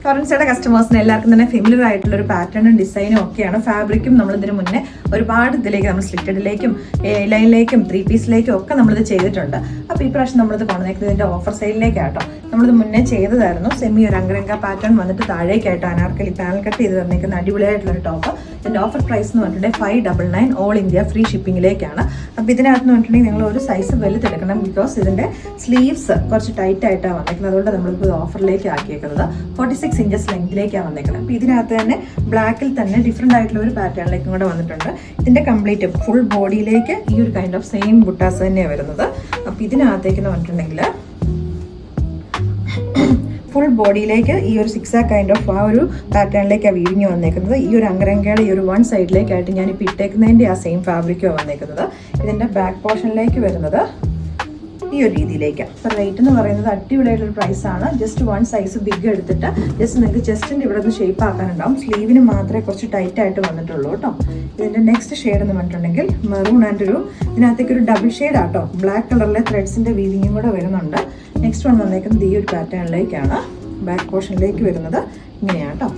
ടോറൻസയുടെ കസ്റ്റമേഴ്സിന് എല്ലാവർക്കും തന്നെ ഫെമിലിയർ ആയിട്ടുള്ള ഒരു പാറ്റേണും ഡിസൈനും ഒക്കെയാണ്. ഫാബ്രിക്കും നമ്മൾ ഇതിന് മുന്നേ ഒരുപാട് ഇതിലേക്ക് നമ്മൾ സ്ലിറ്റഡിലേക്കും ലൈനിലേക്കും 3 പീസിലേക്കും ഒക്കെ നമ്മളിത് ചെയ്തിട്ടുണ്ട്. അപ്പോൾ ഈ പ്രാവശ്യം നമ്മളിത് കൊണ്ടുവന്നേക്കുന്നതിൻ്റെ ഓഫർ സെയിലിലേക്കാട്ടോ. നമ്മളിത് മുന്നേ ചെയ്തതായിരുന്നു. സെമി ഒരു അങ്കരങ്ക പാറ്റേൺ വന്നിട്ട് താഴേക്കായിട്ട് അനാർക്കലി പാനൽ കട്ട് ചെയ്ത് തന്നേക്കുന്ന അടിപൊളിയായിട്ടുള്ളൊരു ടോപ്പ്. ഇതിൻ്റെ ഓഫർ പ്രൈസ് എന്ന് പറഞ്ഞിട്ടുണ്ടെങ്കിൽ 599 ഓൾ ഇന്ത്യ ഫ്രീ ഷിപ്പിങ്ങിലേക്കാണ്. അപ്പോൾ ഇതിനകത്ത് പറഞ്ഞിട്ടുണ്ടെങ്കിൽ നിങ്ങൾ ഒരു സൈസ് വലുതെടുക്കണം. ബിക്കോസ് ഇതിൻ്റെ സ്ലീവ്സ് കുറച്ച് ടൈറ്റ് ആയിട്ടാണ് വന്നേക്കുന്നത്. അതുകൊണ്ട് നമ്മളിപ്പോൾ ഓഫറിലേക്ക് ആക്കിയേക്കുന്നത് 46 ഇഞ്ചസ് ലെങ്തിലേക്കാണ് വന്നേക്കുന്നത്. അപ്പോൾ ഇതിനകത്ത് തന്നെ ബ്ലാക്കിൽ തന്നെ ഡിഫറെൻ്റ് ആയിട്ടുള്ള ഒരു പാറ്റേണിലേക്കും കൂടെ വന്നിട്ടുണ്ട്. ഇതിൻ്റെ കംപ്ലീറ്റ് ഫുൾ ബോഡിയിലേക്ക് ഈ ഒരു കൈൻഡ് ഓഫ് സെയിം ബുട്ടാസ് തന്നെയാണ് വരുന്നത്. അപ്പോൾ ഇതിനകത്തേക്ക് പറഞ്ഞിട്ടുണ്ടെങ്കിൽ ഫുൾ ബോഡിയിലേക്ക് ഈ ഒരു 6 കൈൻഡ് ഓഫ് ആ ഒരു പാറ്റേണിലേക്കാണ് വീവിങ് വന്നേക്കുന്നത്. ഈ ഒരു അങ്കരങ്കയുടെ ഈ ഒരു 1 സൈഡിലേക്കായിട്ട് ഞാനിപ്പോൾ ഇട്ടേക്കുന്നതിൻ്റെ ആ സെയിം ഫാബ്രിക്കാണ് വന്നേക്കുന്നത്. ഇതിൻ്റെ ബാക്ക് പോർഷനിലേക്ക് വരുന്നത് ഈ ഒരു രീതിയിലേക്കാണ്. അപ്പോൾ റേറ്റ് എന്ന് പറയുന്നത് അടിപൊളിയായിട്ടുള്ള പ്രൈസാണ്. ജസ്റ്റ് 1 സൈസ് ബിഗ് എടുത്തിട്ട് ജസ്റ്റ് നിങ്ങൾക്ക് ചെസ്റ്റിൻ്റെ ഇവിടെ നിന്ന് ഷേപ്പ് ആക്കാനുണ്ടാവും. സ്ലീവിന് മാത്രമേ കുറച്ച് ടൈറ്റ് ആയിട്ട് വന്നിട്ടുള്ളൂ കേട്ടോ. ഇതിൻ്റെ നെക്സ്റ്റ് ഷെയ്ഡ് എന്ന് പറഞ്ഞിട്ടുണ്ടെങ്കിൽ മെറൂൺ ആൻഡ് ഇതിനകത്തേക്ക് ഒരു ഡബിൾ ഷെയ്ഡ് ആട്ടോ. ബ്ലാക്ക് കളറിലെ ത്രെഡ്സിൻ്റെ വീവിങ്ങും കൂടെ വരുന്നുണ്ട്. നെക്സ്റ്റ് വൺ വന്നേക്കുന്നത് ഈ ഒരു പാറ്റേണിലേക്കാണ്. ബാക്ക് പോർഷനിലേക്ക് വരുന്നത് ഇങ്ങനെയാണ് കേട്ടോ.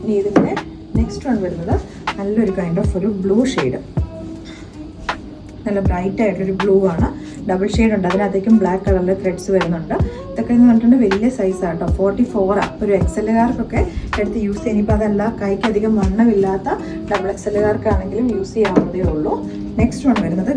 ഇനി ഇതിൻ്റെ നെക്സ്റ്റ് വൺ വരുന്നത് നല്ലൊരു കൈൻഡ് ഓഫ് ഒരു ബ്ലൂ ഷെയ്ഡ്, നല്ല ബ്രൈറ്റ് ആയിട്ടൊരു ബ്ലൂ ആണ്. ഡബിൾ ഷെയ്ഡ് ഉണ്ട്. അതിനകത്തേക്കും ബ്ലാക്ക് കളറിലെ ത്രെഡ്സ് വരുന്നുണ്ട്. ഇതൊക്കെ എന്ന് പറഞ്ഞിട്ടുണ്ടെങ്കിൽ വലിയ സൈസാണ് കേട്ടോ. 44 ഒരു എക്സലുകാർക്കൊക്കെ എടുത്ത് യൂസ് ചെയ്യാൻ. ഇപ്പോൾ അതല്ല കൈക്കധികം വണ്ണമില്ലാത്ത ഡബിൾ എക്സലുകാർക്കാണെങ്കിലും യൂസ് ചെയ്യാവുന്നതേ ഉള്ളൂ. നെക്സ്റ്റ് വൺ വരുന്നത്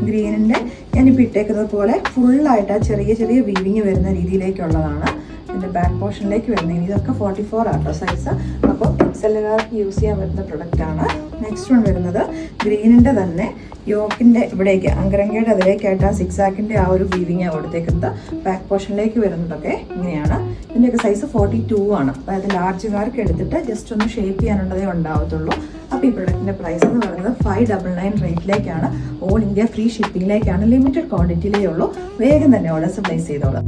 ഗ്രീനിൻ്റെ ഞാനിപ്പോൾ ഇട്ടേക്കുന്നത് പോലെ ഫുള്ളായിട്ട് ആ ചെറിയ ചെറിയ വീവിങ് വരുന്ന രീതിയിലേക്കുള്ളതാണ്. ഇതിൻ്റെ ബാക്ക് പോർഷനിലേക്ക് വരുന്നത് ഇതൊക്കെ 44 ആട്ടോ സൈസ്. അപ്പോൾ എക്സലുകാർക്ക് യൂസ് ചെയ്യാൻ പറ്റുന്ന പ്രൊഡക്റ്റാണ്. നെക്സ്റ്റ് വൺ വരുന്നത് ഗ്രീനിൻ്റെ തന്നെ യോക്കിൻ്റെ ഇവിടേക്ക് അങ്കരങ്കയുടെ അതിലേക്കായിട്ട് ആ 6 ആ ഒരു വീവിങ് കൊടുത്തേക്കുന്നത്. ബാക്ക് പോർഷനിലേക്ക് വരുന്നതൊക്കെ ഇങ്ങനെയാണ്. ഇതിൻ്റെയൊക്കെ സൈസ് 42 ആണ്. അതായത് ലാർജുകാർക്ക് എടുത്തിട്ട് ജസ്റ്റ് ഒന്ന് ഷേപ്പ് ചെയ്യാനുള്ളതേ ഉണ്ടാവത്തുള്ളൂ. അപ്പോൾ ഈ പ്രൊഡക്റ്റിൻ്റെ പ്രൈസ് എന്ന് പറയുന്നത് 599 റേറ്റിലേക്കാണ്. ഓൾ ഇന്ത്യ ഫ്രീ ഷിപ്പിങ്ങിലേക്കാണ്. ലിമിറ്റഡ് ക്വാണ്ടിറ്റിയിലേ ഉള്ളൂ. വേഗം തന്നെ ഓർഡേഴ്സ് പ്ലേസ് ചെയ്തോളാം.